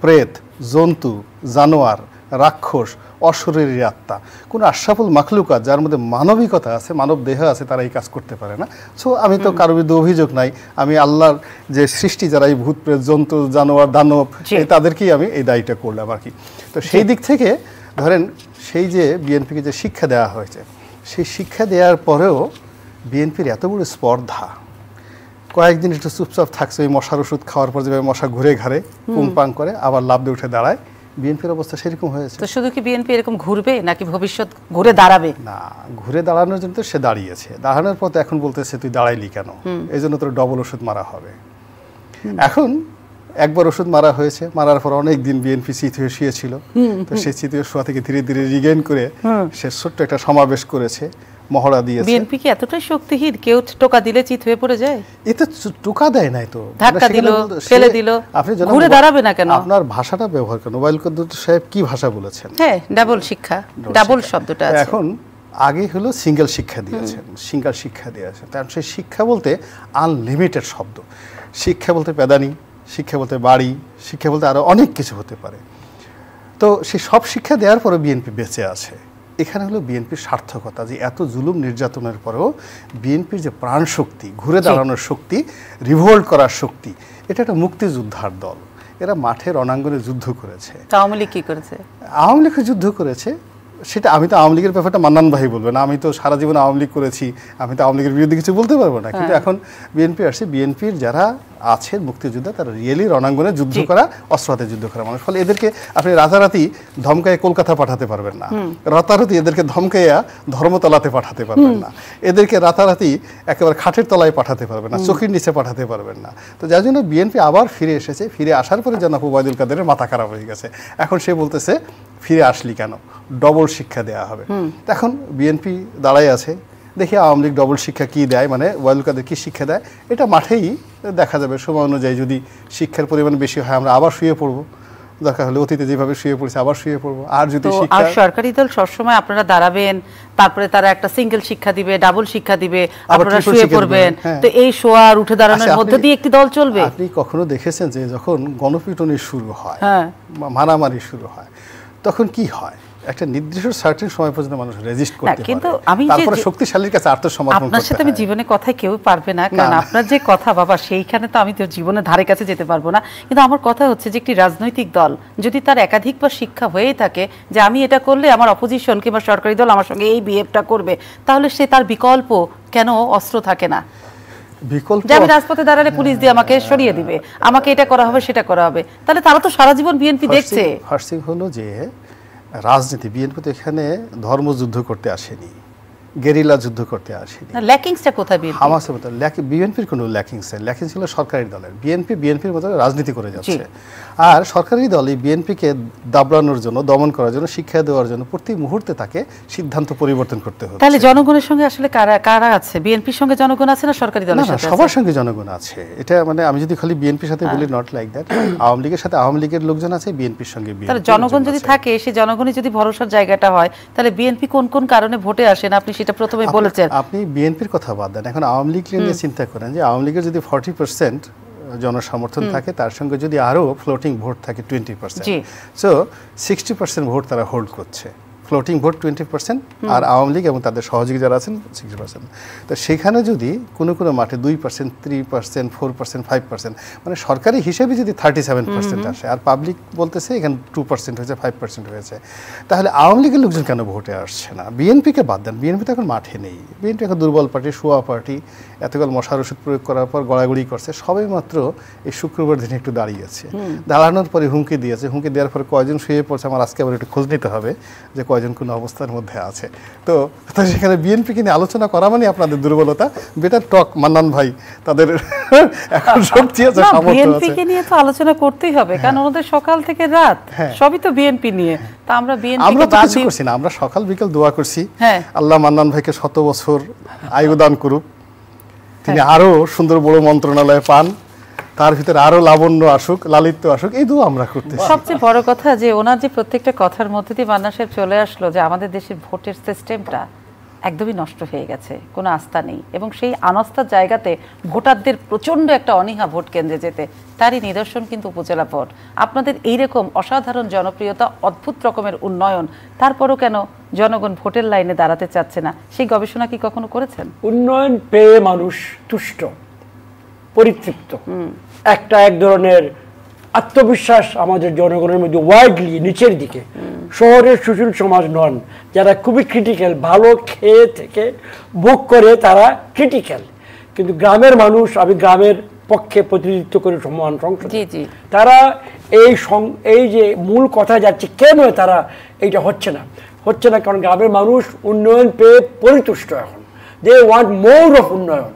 B: প্রেত, জন্তু, জানোয়ার, রাক্ষস, অশরীরী আত্মা। কোনো আশরাফুল মাখলুকাত যার মধ্যে মানবিকতা আছে, মানব দেহ আছে, তারা এই কাজ করতে পারে না। সো আমি তো কারোর বিরুদ্ধে অভিযোগ নাই, আমি আল্লাহর যে সৃষ্টি যারা এই ভূত, প্রেত, জন্তু, জানোয়ার, দানব, তাদেরকেই আমি এই দায়ীটা করলাম আর কি। তো সেই দিক থেকে ধরেন সেই যে বিএনপিকে যে শিক্ষা দেওয়া হয়েছে, সেই শিক্ষা দেওয়ার পরেও বিএনপির এত বড় স্পর্ধা, কয়েকদিন একটু চুপচাপ থাকছে, ওই মশার ওষুধ খাওয়ার পর যেভাবে মশা ঘুরে ঘাড়ে পুংপাং করে আবার লাফ দিয়ে উঠে দাঁড়ায়, বিএনপির অবস্থা সেরকম হয়েছে।
A: তো শুধু কি বিএনপি এরকম ঘুরবে নাকি ভবিষ্যৎ ঘুরে দাঁড়াবে?
B: না, ঘুরে দাঁড়ানোর জন্য তো সে দাঁড়িয়েছে, দাঁড়ানোর পর এখন বলতেছে তুই দাঁড়াইলি কেন, এই জন্য তোর ডবল ওষুধ মারা হবে। এখন একবার ওষুধ মারা হয়েছে, মারার পর অনেক দিন বিএনপি চিত হয়ে শুয়েছিল, তো সেই চিত হয়ে শোয়া থেকে ধীরে ধীরে রিগেইন করে সে ছোট্ট একটা সমাবেশ করেছে, মহড়া দিয়েছে।
A: বিএনপি কি এতটাই শক্তিহীন, কেউ টোকা দিলে চিত হয়ে পড়ে যায়?
B: এটা টোকা দেয় নাই তো,
A: ধাক্কা দিল, ফেলে দিল, আপনি ঘুরে দাঁড়াবে না কেন?
B: আপনার ভাষাটা ব্যবহার করেন। ওবায়দুল কাদের সাহেব কি ভাষা বলেছেন?
A: হ্যাঁ, ডাবল শিক্ষা, ডাবল শব্দটা আছে।
B: এখন আগে হলো সিঙ্গেল শিক্ষা দিয়েছেন, সিঙ্গেল শিক্ষা দিয়েছেন, কারণ সেই শিক্ষা বলতে আনলিমিটেড শব্দ। শিক্ষা বলতে পেদানি, শিক্ষা বলতে বাড়ি, শিক্ষা বলতে আরো অনেক কিছু হতে পারে। তো সেই সব শিক্ষা দেওয়ার পরে বিএনপি বেঁচে আছে। এখানে হলো বিএনপির সার্থকতা, যে এত জুলুম নির্যাতনের পরেও বিএনপির যে প্রাণ শক্তি, ঘুরে দাঁড়ানোর শক্তি, রিভোল্ট করার শক্তি, এটা একটা মুক্তিযোদ্ধার দল। এরা মাঠের রণাঙ্গনে যুদ্ধ করেছে।
A: আওয়ামী লীগ কি করেছে?
B: আওয়ামী লীগ যুদ্ধ করেছে, সেটা আমি তো আওয়ামী লীগের ব্যাপারটা মান্নান ভাই বলবেন, আমি তো সারা জীবন আওয়ামী লীগ করেছি, আমি তো আওয়ামী লীগের বিরুদ্ধে কিছু বলতে পারবো না। কিন্তু এখন বিএনপি আসছে, বিএনপির যারা আছে মুক্তিযোদ্ধা, তারা রিয়েলি রণাঙ্গনে যুদ্ধ করা, অস্ত্র হাতে যুদ্ধ করা মানুষ। ফলে এদেরকে আপনি রাতারাতি ধমকায় কলকাতা পাঠাতে পারবেন না, রাতারাতি এদেরকে ধমকাইয়া ধর্মতলাতে পাঠাতে পারবেন না, এদেরকে রাতারাতি একেবারে খাটের তলায় পাঠাতে পারবেন না, চোখের নিচে পাঠাতে পারবেন না। তো যার জন্য বিএনপি আবার ফিরে এসেছে। ফিরে আসার পরে জনাব ওবায়দুল কাদেরের মাথা খারাপ হয়ে গেছে। এখন সে বলতেছে ফিরে আসলি কেন, ডবল শিক্ষা দেওয়া হবে। এখন বিএনপি দাঁড়াই আছে, দেখি আওয়ামী লীগ ডবল শিক্ষা কি দেয়, মানে ওবায়দুল কাদের কি শিক্ষা দেয়, এটা মাঠেই দেখা যাবে। সময় অনুযায়ী যদি শিক্ষার পরিমাণ বেশি হয়, আমরা আবার শুয়ে পড়বো, দরকার হলে অতীতে যেভাবে শুয়ে পড়েছে আবার শুয়ে পড়বো। আর যদি
A: আর সরকারি দল সবসময় আপনারা দাঁড়াবেন, তারপরে তারা একটা সিঙ্গেল শিক্ষা দিবে, ডাবল শিক্ষা দিবে, আপনারা শুয়ে পড়বেন, তো এই শোয়া আর উঠে দাঁড়ানোর মধ্যে দিয়ে একটি দল চলবে।
B: আপনি কখনো দেখেছেন যে যখন গণপিটুনি শুরু হয়, মারামারি শুরু হয়, তখন কি হয়? একটা নির্দিষ্ট সার্টেন সময় পর্যন্ত মানুষ রেজিস্ট করতে পারে, কিন্তু তারপরে শক্তিশালীর কাছে আত্মসমর্পণ করতে হয়।
A: আপনার সাথে আমি জীবনে কথায় কেউ পারবে না, কারণ আপনার যে কথা বাবা, সেইখানে তো আমি তো জীবনে ধারে কাছে যেতে পারবো না। কিন্তু আমার কথা হচ্ছে যে একটি রাজনৈতিক দল যদি তার একাধিকবার শিক্ষা হয়েই থাকে যে আমি এটা করলে আমার অপোজিশন কিংবা সরকারি দল আমার সঙ্গে এই বিহেভটা করবে, তাহলে সে তার বিকল্প কেন অস্ত্র থাকে না? যে আমি রাজপথে দাঁড়ালে পুলিশ দিয়ে আমাকে সরিয়ে দিবে, আমাকে এটা করা হবে সেটা করা হবে, তাহলে তারা তো সারা জীবন বিএনপি দেখছে।
B: ফার্স্ট থিং হলো যে রাজনীতি, বিএনপি তো এখানে ধর্মযুদ্ধ করতে আসেনি, গেরিলা যুদ্ধ করতে আসেনি।
A: ল্যাকিংসটা কোথায় বিএনপি?
B: হামাসের মতো বিএনপির কোনো ল্যাকিংস ছিল সরকারি দলের। বিএনপির মতো রাজনীতি করে যাচ্ছে, আর সরকারি দলই বিএনপিকে দাবড়ানোর জন্য, দমন করার জন্য, শিক্ষা দেওয়ার জন্য প্রতি মুহূর্তে তাকে সিদ্ধান্ত পরিবর্তন করতে হচ্ছে।
A: তাহলে জনগণের সঙ্গে আসলে কারা আছে? বিএনপির সঙ্গে জনগণ আছে না সরকারি দলের সাথে?
B: সবার সঙ্গে জনগণ আছে। এটা মানে আমি যদি খালি বিএনপির সাথে বলি, নট লাইক দ্যাট। আওয়ামী লীগের সাথে আওয়ামী লীগের লোকজন আছে, বিএনপির সঙ্গে বিএনপি।
A: তাহলে জনগণ যদি থাকে, সেই জনগণই যদি ভরসার জায়গাটা হয়, তাহলে বিএনপি কোন কোন কারণে ভোটে আসে না? আপনি সেটা প্রথমে বলেছেন।
B: আপনি বিএনপির কথা বাদ দেন, এখন আওয়ামী লীগ নিয়ে চিন্তা করেন যে আওয়ামী লীগের যদি 40% জনসমর্থন থাকে, তার সঙ্গে যদি আরো ফ্লোটিং ভোট থাকে 20%, সো 60% ভোট তারা হোল্ড করছে। ফ্লোটিং ভোট 20% আর আওয়ামী লীগ এবং তাদের সহযোগী যারা আছেন 60%। তো সেখানে যদি কোনো মাঠে 2%, 3%, 4%, 5%, মানে সরকারি হিসেবে যদি 37% আসে, আর পাবলিক বলতেছে এখানে 2% হয়েছে, 5% হয়েছে, তাহলে আওয়ামী লীগের লোকজন কেন ভোটে আসছে না? বিএনপিকে বাদ দেন, বিএনপি তো এখন মাঠে নেই। বিএনপি এখন দুর্বল পার্টি, শোয়া পার্টি, এতকাল মশার ওষুধ প্রয়োগ করার পর গড়াগড়ি করছে। সবে মাত্র এই শুক্রবার দিনে একটু দাঁড়িয়েছে, দাঁড়ানোর পরে হুমকি দিয়েছে। হুমকি দেওয়ার পরে কয়জন শুয়ে পড়ছে, আমার আজকে আবার একটু খোঁজ নিতে হবে যে কয়জন কোন অবস্থার মধ্যে আছে। তো সেখানে বিএনপিকে নিয়ে আলোচনা করা মানে আপনাদের দুর্বলতা। বেটার টক মান্নান ভাই, তাদের এখন শক্তি আছে, সামর্থ্য আছে।
A: বিএনপিকে নিয়ে তো আলোচনা করতেই হবে, কারণ ওদের সকাল থেকে রাত সবই তো বিএনপি নিয়ে। তা আমরা বিএনপিকে
B: বাদ কিছু করছি না, আমরা সকাল বিকাল দোয়া করছি আল্লাহ মান্নান ভাইকে 100 বছর আয়ু দান করুক, তিনি আরো সুন্দর বড় মন্ত্রণালয় পান, তার ভিতরে আরো লাবণ্য আসুক, লালিত্য আসুক, এই দোয়া আমরা করতেছি।
A: সবচেয়ে বড় কথা যে ওনার যে প্রত্যেকটা কথার মধ্যে দিয়ে মান্নান সাহেব চলে আসলো যে আমাদের দেশের ভোটের সিস্টেমটা একদমই নষ্ট হয়ে গেছে, কোনো আস্থা নেই, এবং সেই অনাস্থার জায়গাতে ভোটারদের প্রচণ্ড একটা অনীহা ভোট কেন্দ্রে যেতে, তারই নিদর্শন কিন্তু উপজেলা ভোট। আপনাদের এইরকম অসাধারণ জনপ্রিয়তা, অদ্ভুত রকমের উন্নয়ন, তারপরও কেন জনগণ ভোটের লাইনে দাঁড়াতে চাচ্ছে না? সেই গবেষণা কি কখনো করেছেন?
C: উন্নয়ন পেয়ে মানুষ তুষ্ট, পরিতৃপ্ত, এক ধরনের আত্মবিশ্বাস আমাদের জনগণের মধ্যে ওয়াইডলি নিচের দিকে। শহরের সুশীল সমাজ নন, যারা খুবই ক্রিটিক্যাল, ভালো খেয়ে থেকে ভোগ করে তারা ক্রিটিক্যাল। কিন্তু গ্রামের মানুষ, আমি গ্রামের পক্ষে প্রতিনিধিত্ব করে সমান সংসদ, তারা এই যে মূল কথা যাচ্ছে কেন তারা এইটা হচ্ছে না, কারণ গ্রামের মানুষ উন্নয়ন পেয়ে পরিতুষ্ট। এখন দে ওয়ান্ট মোর অফ উন্নয়ন।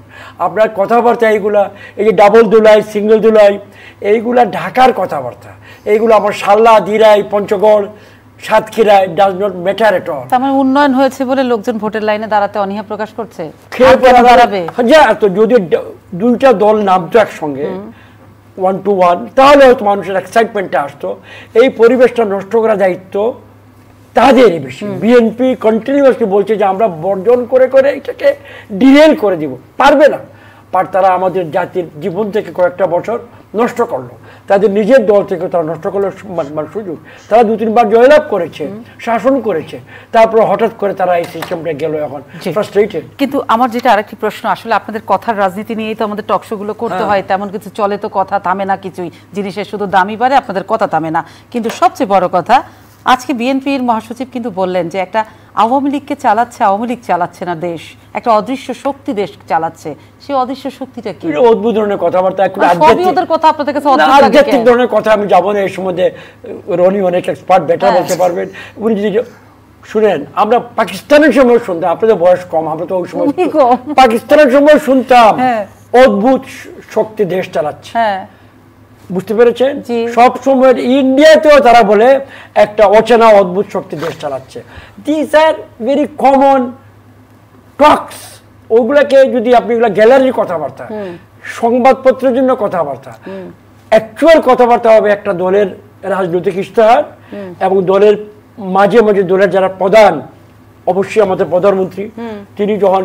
C: আপনার কথাবার্তা এইগুলা, এই যে ডাবল দোলাই, সিঙ্গেল দোলাই, এইগুলা ঢাকার কথাবার্তা, এইগুলো আমার সাল্লা, দিরাই, পঞ্চগড়, সাতক্ষীরায় does not matter at all.
A: তার মানে উন্নয়ন হয়েছে বলে লোকজন ভোটের লাইনে দাঁড়াতে অনীহা প্রকাশ করছে।
C: তো যদি দুইটা দল নামতো একসঙ্গে 1 to 1, তাহলে হয়তো মানুষের এক্সাইটমেন্টটা আসতো। এই পরিবেশটা নষ্ট করার দায়িত্ব তাদেরই বেশি। বিএনপি কন্টিনিউয়াসলি বলছে যে আমরা বর্জন করে এটাকে ডিরেল করে দিব, পারবে না। তারা আমাদের জাতির জীবন থেকে কয়েকটা বছর নষ্ট করলো, তাদের নিজের দল থেকে তারা নষ্ট করলো সুযোগ। তারা 2-3 বার জয়লাভ করেছে, শাসন করেছে, তারপর হঠাৎ করে তারা এই সিস্টেমটা গেল, এখন ফ্রাস্ট্রেটেড।
A: কিন্তু আমার যেটা আরেকটি প্রশ্ন, আসলে আপনাদের কথার রাজনীতি নিয়েই তো আমাদের টকশোগুলো করতে হয়, তেমন কিছু চলে তো, কথা থামে না, কিছুই জিনিসের শুধু দামই বাড়ে, আপনাদের কথা থামে না। কিন্তু সবচেয়ে বড় কথা, আজকে বিএনপির মহাসচিব কিন্তু বললেন যে একটা আওয়ামী লীগকে চালাচ্ছে, আওয়ামী লীগ চালাচ্ছে না দেশ, একটা অদৃশ্য শক্তি দেশ চালাচ্ছে। সেই অদৃশ্য শক্তিটা কি?
C: অদ্ভুত ধরনের কথাবার্তা,
A: ওদের কথা আপনাদের কাছে
C: আধ্যাত্মিক ধরনের কথা আমি যাবো না, এর সম্বন্ধে রনি অনেক এক্সপার্ট, বেটার বলতে পারবেন। উনি যদি শুনেন, আমরা পাকিস্তানের সময় শুনতাম, আপনাদের বয়স কম, আমরা তো ওই সময় পাকিস্তানের সময় শুনতাম অদ্ভুত শক্তি দেশ চালাচ্ছে, বুঝতে পেরেছেন? সব সময় ইন্ডিয়াতেও তারা বলে একটা অচেনা অদ্ভুত শক্তি দেশ চালাচ্ছে। দিস আর ভেরি কমন টক্স। ওগুলাকে যদি আপনি গ্যালারির কথাবার্তা, সংবাদপত্রের জন্য কথাবার্তা, অ্যাকচুয়াল কথাবার্তা হবে একটা দলের রাজনৈতিক ইশতেহার, এবং দলের মাঝে মাঝে দলের যারা প্রধান, অবশ্যই আমাদের প্রধানমন্ত্রী, তিনি যখন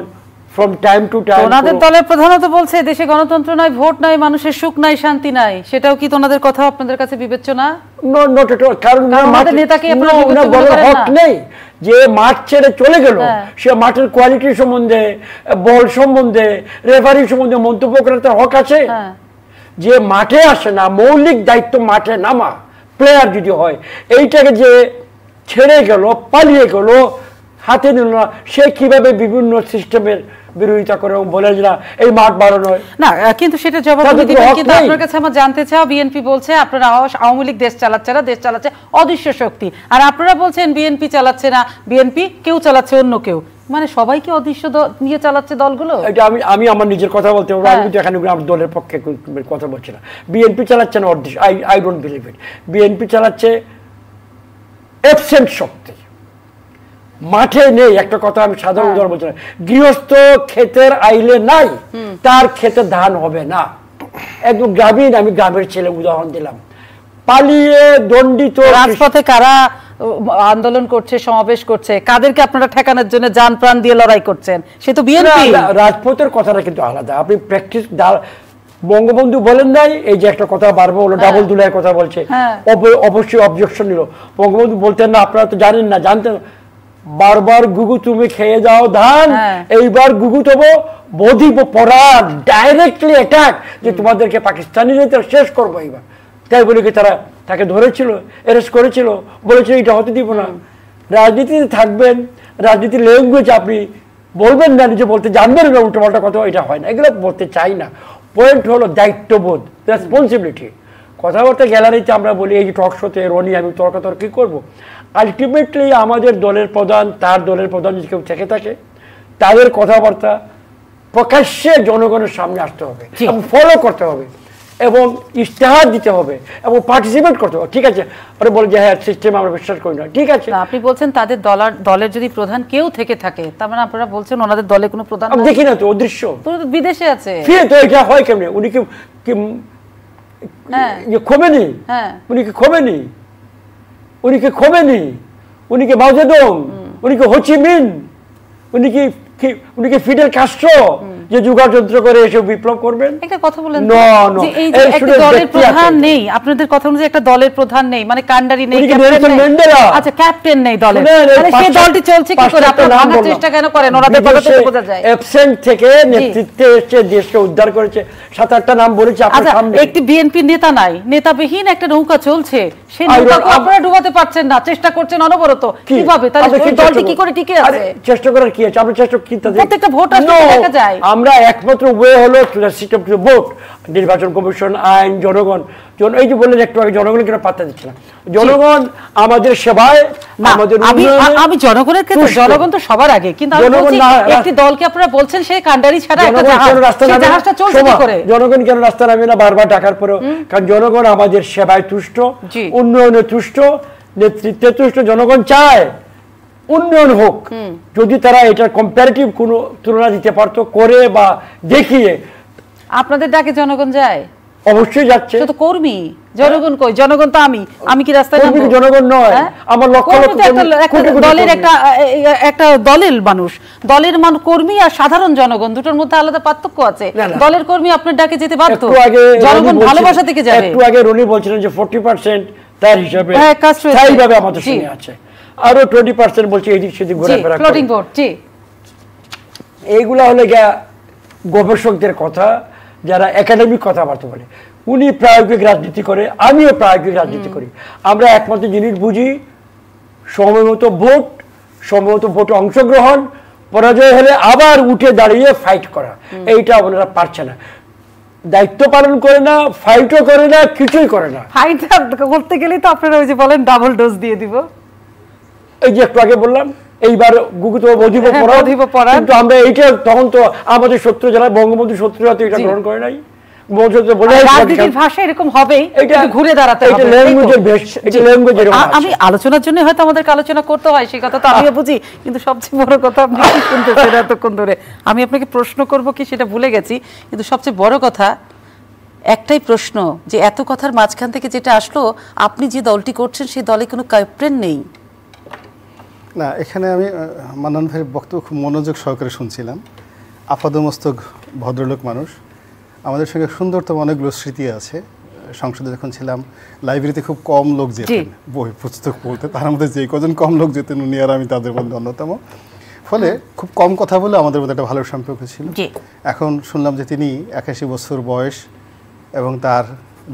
C: from time to time
A: ওনাদের দলের প্রধানত বলছে দেশে গণতন্ত্র নাই, ভোট নাই, মানুষের সুখ নাই, শান্তি নাই, সেটাও কি ওনাদের কথা আপনাদের কাছে বিবেচ্য না?
C: Not at all. কারণ আমাদের নেতাকে আপনারা বলার হক নেই যে মাঠ ছেড়ে চলে গেল, সে মাঠের কোয়ালিটি সম্বন্ধে, বল সম্বন্ধে, রেফারি সম্বন্ধে মন্তব্য করার তার হক আছে। যে মাঠে আসে না, মৌলিক দায়িত্ব মাঠে নামা প্লেয়ার যদি হয়, এইটাকে যে ছেড়ে গেল, পালিয়ে গেল, হাতে নিল না, সে কিভাবে বিভিন্ন সিস্টেমের বিরোধিতা করে বলে না এই মাঠ বাড়ানো হয়
A: না। কিন্তু সেটা জবাব দিবেন, কিন্তু আপনার কাছে আমার জানতে চাও, বিএনপি বলছে আপনারা আওয়ামী লীগ দেশ চালাচ্ছে না, দেশ চালাচ্ছে অদৃশ্য শক্তি, আর আপনারা বলছেন বিএনপি চালাচ্ছে না, বিএনপি কেউ চালাচ্ছে, অন্য কেউ। মানে সবাইকে অদৃশ্য নিয়ে চালাচ্ছে দলগুলো?
C: এটা আমি আমার নিজের কথা বলতে পারবো, আমি কিন্তু এখানে আমার দলের পক্ষে কথা বলছি না। বিএনপি চালাচ্ছে না অদৃশ্য, I don't believe it. BNP চালাচ্ছে অ্যাবসেন্ট শক্তি, মাঠে নেই। একটা কথা আমি সাধারণ উদাহরণ বলছি না, গৃহস্থ ক্ষেতের আইলে নাই, তার ক্ষেতে ধান হবে না। একদম গ্রামীণ, আমি গ্রামের ছেলে উদাহরণ দিলাম। পালিয়ে দণ্ডিত
A: রাজপথে কারা আন্দোলন করছে, সমাবেশ করছে, কাদেরকে আপনারা ঠেকানোর জন্য জান প্রাণ দিয়ে লড়াই করছেন? সে তো বিএনপি।
C: রাজপথের কথাটা কিন্তু আলাদা। আপনি প্র্যাকটিস, বঙ্গবন্ধু বলেন নাই এই যে একটা কথা বারবার হলো, ডাবল দুলাইয়ের কথা বলছে, অবশ্যই অবজেকশন নিল। বঙ্গবন্ধু বলতেন না আপনারা তো জানেন না, জানতেন বারবার গুগু তুমি খেয়ে যাও ধান, এইবার গুগু তবো বধিব পরাণ, ডাইরেক্টলি অ্যাটাক, যে তোমাদেরকে পাকিস্তানিদের শেষ করবো এইবার। তাই বলে কি তারা তাকে ধরেছিল, অ্যারেস্ট করেছিল, বলেছিল এটা হতে দিব না। রাজনীতিতে থাকবেন, রাজনীতির ল্যাঙ্গুয়েজ আপনি বলবেন না, নিজে বলতে জানবেন না, উল্টো পাল্টা কথা, এটা হয় না। এগুলো বলতে চাই না। পয়েন্ট হলো দায়িত্ববোধ, রেসপন্সিবিলিটি। কথাবার্তা গ্যালারিতে আমরা বলি, এই যে টক শোতে রনি আমি তর্কাতর্কি করবো, আলটিমেটলি আমাদের দলের প্রধান, তার দলের প্রধান যদি কেউ থেকে থাকে, তাদের কথাবার্তা প্রকাশ্যে জনগণের সামনে আসতে হবে এবং ফলো করতে হবে এবং ইশতেহার দিতে হবে এবং পার্টিসিপেট করতে হবে। ঠিক আছে, ওরা বলে যে হ্যাঁ সিস্টেম আমরা বিশ্বাস করি না, ঠিক আছে।
A: আপনি বলছেন তাদের দলের যদি প্রধান কেউ থেকে থাকে, তার মানে আপনারা বলছেন ওনাদের দলে কোনো প্রধান
C: দেখি না তো, অদৃশ্য,
A: বিদেশে আছে।
C: তো এটা হয় কেমনে? উনি কি খোমেনি? উনি কি খোমেনি? উনি কি খোমেনি? উনি কি মাও জেদুং? উনি কি হো চি মিন? উনি কি ফিডেল কাস্ট্রো যে যুগার যন্ত্র করে এসে বিপ্লব করবেন?
A: একটা কথা বলেন,
C: যে
A: এই যে একটা দলের প্রধান নেই, আপনাদের কথা অনুযায়ী একটা দলের প্রধান নেই, মানে কান্ডারি নেই, আচ্ছা ক্যাপ্টেন নেই দলের, তাহলে সেই দলটি চলছে কি করে? আপনারা ভাঙার চেষ্টা কেন করেন? ওনাদের কথা তো বোঝা যায়।
C: অ্যাবসেন্ট থেকে নেতৃত্বে এসে দেশকে উদ্ধার করেছে, 7-8টা নাম বলেছি আপনার সামনে।
A: একটি বিএনপি নেতা নাই, নেতাবিহীন একটা নৌকা চলছে, সেই নৌকাকে আপনারা ডুবাতে পারছেন না, চেষ্টা করছেন অনবরত। কিভাবে তাহলে দলটি কি করে টিকে আছে?
C: চেষ্টা করার কি আছে? আমরা চেষ্টা কি
A: প্রত্যেকটা ভোট আসলে দেখা যায়।
C: আমরা একমাত্র ওয়ে হলো সিস্টেম টু ভোট, নির্বাচন কমিশন, আইন, জনগণ। এই যে বললেন একটু আগে জনগণ কেন পাত্তা দিচ্ছে না, জনগণ আমাদের সেবায়, আমাদের
A: আমি জনগণের ক্ষেত্রে জনগণ তো সবার আগে, কিন্তু একটি দলকে আপনারা বলছেন সেই কান্ডারি ছাড়া একটা জাহাজটা চলছে কি করে?
C: জনগণ কেন রাস্তা নামে না বারবার ডাকার পরেও? কারণ জনগণ আমাদের সেবায় তুষ্ট, উন্নয়নে তুষ্ট, নেতৃত্বে তুষ্ট। জনগণ চায় উন্নয়ন হোক। যদি তারা এটার কম্পারেটিভ কোনো তুলনা দিতে পারতো করে বা দেখিয়ে।
A: আপনাদের ডাকে জনগণ যায়?
C: অবশ্যই যাচ্ছে।
A: তো কর্মী, জনগণ কই? জনগণ তো আমি কি রাস্তায় নামবো?
C: জনগণ নয়, আমার লক্ষ লক্ষ
A: দলের একটা দলের মানুষ, দলের কর্মী আর সাধারণ জনগণ দুটোর মধ্যে আলাদা পার্থক্য আছে। দলের কর্মী আপনার ডাকে যেতে বাধ্য, জনগণ ভালোবাসা থেকে যাবে।
C: একটু আগে রনি বলছিলেন যে 40% তার হিসাবে স্থায়ীভাবে আমাদের সঙ্গে আছে, আরো 20% বলছে এদিক সেদিক ঘোরাফেরা
A: ফ্লোটিং ভোট।
C: এইগুলা হলে গিয়া গবেষকদের কথা, যারা একাডেমিক কথাবার্তা বলে। উনি প্রায়োগিক রাজনীতি করে, আমিও প্রায়োগিক রাজনীতি করি। আমরা একমাত্র জিনিস বুঝি সময়মতো ভোট, সময়মতো ভোটে অংশগ্রহণ, পরাজয় হলে আবার উঠে দাঁড়িয়ে ফাইট করা। এইটা ওনারা পারছে না, দায়িত্ব পালন করে না, ফাইটও করে না, কিছুই করে না।
A: ফাইট করতে গেলেই তো আপনারা ওই যে বলেন ডাবল ডোজ দিয়ে দিব।
C: এই যে একটু আগে বললাম, এইবার গুগু তো অধিব পড়া, কিন্তু আমরা এইটা তখন তো আমাদের শত্রু যারা বঙ্গবন্ধু শত্রু হাতে এটা গ্রহণ করে নাই।
A: আমি আলোচনার জন্য হয়তো আমাদেরকে আলোচনা করতে হয়, সেই কথা তো আমিও বুঝি, কিন্তু সবচেয়ে বড় কথা আপনি কি শুনতেছেন এতক্ষণ ধরে? আমি আপনাকে প্রশ্ন করব কি সেটা ভুলে গেছি, কিন্তু সবচেয়ে বড় কথা একটাই প্রশ্ন, যে এত কথার মাঝখান থেকে যেটা আসলো, আপনি যে দলটি করছেন সেই দলে কোনো ক্যাপ্টেন নেই।
B: না, এখানে আমি মান্নান ভাইয়ের বক্তব্য খুব মনোযোগ সহকারে শুনছিলাম। আপাদমস্তক ভদ্রলোক মানুষ, আমাদের সঙ্গে সুন্দরতম অনেকগুলো স্মৃতি আছে। সংসদে যখন ছিলাম, লাইব্রেরিতে খুব কম লোক যেতেন বই পুস্তক পড়তে, তার মধ্যে যে কজন কম লোক যেতেন উনি আর আমি তাদের মধ্যে অন্যতম। ফলে খুব কম কথা বলে আমাদের মধ্যে একটা ভালো সম্পর্ক ছিল। এখন শুনলাম যে তিনি 81 বছর বয়স এবং তার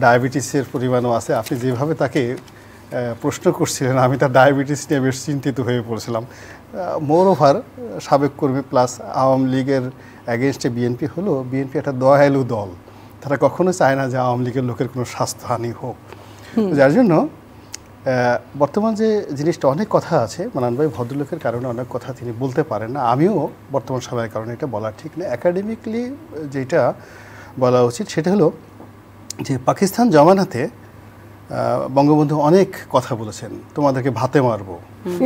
B: ডায়াবেটিসের পরিমাণও আছে। আপনি যেভাবে তাকে প্রশ্ন করছিলেন, আমি তার ডায়াবেটিস নিয়ে বেশ চিন্তিত হয়ে পড়েছিলাম। মোর ওভার সাবেক কর্মী প্লাস আওয়ামী লীগের অ্যাগেনস্টে বিএনপি হলো, বিএনপি একটা দয়ালু দল, তারা কখনো চায় না যে আওয়ামী লীগের লোকের কোনো স্বাস্থ্যহানি হোক। যার জন্য বর্তমান যে জিনিসটা অনেক কথা আছে, মানান ভাই ভদ্রলোকের কারণে অনেক কথা তিনি বলতে পারেন না, আমিও বর্তমান সময়ের কারণে এটা বলা ঠিক না। একাডেমিকলি যেটা বলা উচিত সেটা হলো যে পাকিস্তান জমানাতে বঙ্গবন্ধু অনেক কথা বলেছেন, তোমাদেরকে ভাতে মারবো,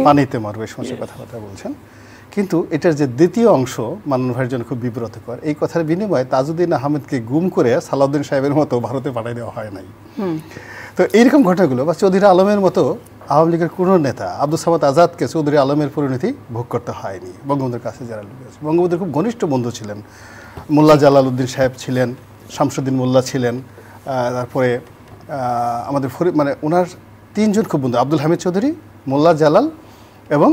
B: পানিতে মারবো, এই সমস্ত কথাবার্তা বলছেন। কিন্তু এটার যে দ্বিতীয় অংশ মান্নান ভাইয়ের জন্য খুব বিব্রতকর। এই কথার বিনিময়ে তাজউদ্দিন আহমেদকে গুম করে সালাউদ্দিন সাহেবের মতো ভারতে পাঠিয়ে দেওয়া হয় নাই। তো এইরকম ঘটনাগুলো, বা চৌধুরী আলমের মতো আওয়ামী লীগের কোনো নেতা আব্দুল সামাদ আজাদকে চৌধুরী আলমের পরিণতি ভোগ করতে হয়নি। বঙ্গবন্ধুর কাছে যারা লোক আছে, বঙ্গবন্ধুর খুব ঘনিষ্ঠ বন্ধু ছিলেন, মোল্লা জালালউদ্দিন সাহেব ছিলেন, শামসুদ্দিন মোল্লা ছিলেন, তারপরে আমাদের মানে ওনার তিনজন খুব বন্ধু, আব্দুল হামিদ চৌধুরী, মোল্লা জালাল এবং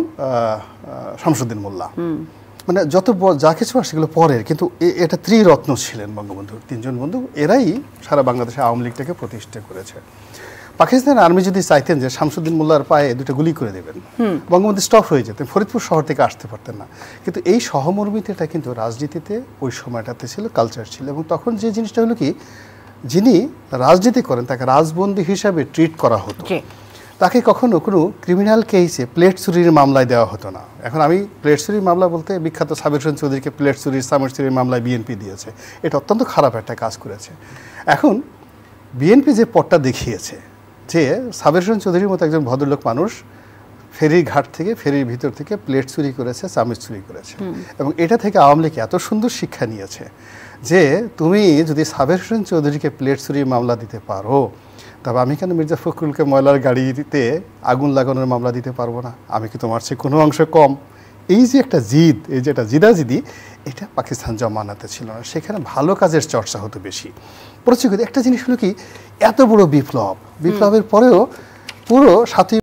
B: শামসুদ্দিন মোল্লা। মানে যত যা কিছু আর সেগুলো পরের, কিন্তু এটা ত্রিরত্ন ছিলেন বঙ্গবন্ধুর তিনজন বন্ধু। এরাই সারা বাংলাদেশে আওয়ামী লীগটাকে প্রতিষ্ঠা করেছে। পাকিস্তান আর্মি যদি চাইতেন যে শামসুদ্দিন মোল্লার পায়ে দুটো গুলি করে দেবেন, বঙ্গবন্ধু স্টপ হয়ে যেতেন, ফরিদপুর শহর থেকে আসতে পারতেন না। কিন্তু এই সহমর্মিতাটা কিন্তু রাজনীতিতে ওই সময়টাতে ছিল, কালচার ছিল। এবং তখন যে জিনিসটা হলো কি, যিনি রাজনীতি করেন তাকে রাজবন্দী হিসাবে ট্রিট করা হতো, তাকে কখনো কোনো ক্রিমিনাল কেসে প্লেট চুরির মামলায় দেওয়া হতো না। এখন আমি প্লেট চুরির মামলা বলতে বিখ্যাত সাবির হোসেন চৌধুরীকে প্লেট চুরির, চামচ চুরির মামলায় বিএনপি দিয়েছে, এটা অত্যন্ত খারাপ একটা কাজ করেছে। এখন বিএনপি যে পথটা দেখিয়েছে যে সাবির হোসেন চৌধুরীর মতো একজন ভদ্রলোক মানুষ ফেরির ঘাট থেকে, ফেরির ভিতর থেকে প্লেট চুরি করেছে, চামচ চুরি করেছে, এবং এটা থেকে আওয়ামী লীগ এত সুন্দর শিক্ষা নিয়েছে যে তুমি যদি সাবির হোসেন চৌধুরীকে প্লেট চুরির মামলা দিতে পারো, তবে আমি কেন মির্জা ফখরুলকে ময়লার গাড়িতে আগুন লাগানোর মামলা দিতে পারবো না? আমি কি তোমার চেয়ে কোনো অংশে কম? এই যে একটা জিদ, এই যে একটা জিদাজিদি, এটা পাকিস্তান জমানাতে ছিল না। সেখানে ভালো কাজের চর্চা হতো বেশি। প্রচুর একটা জিনিস হলো কি, এত বড় বিপ্লবের পরেও পুরো ৭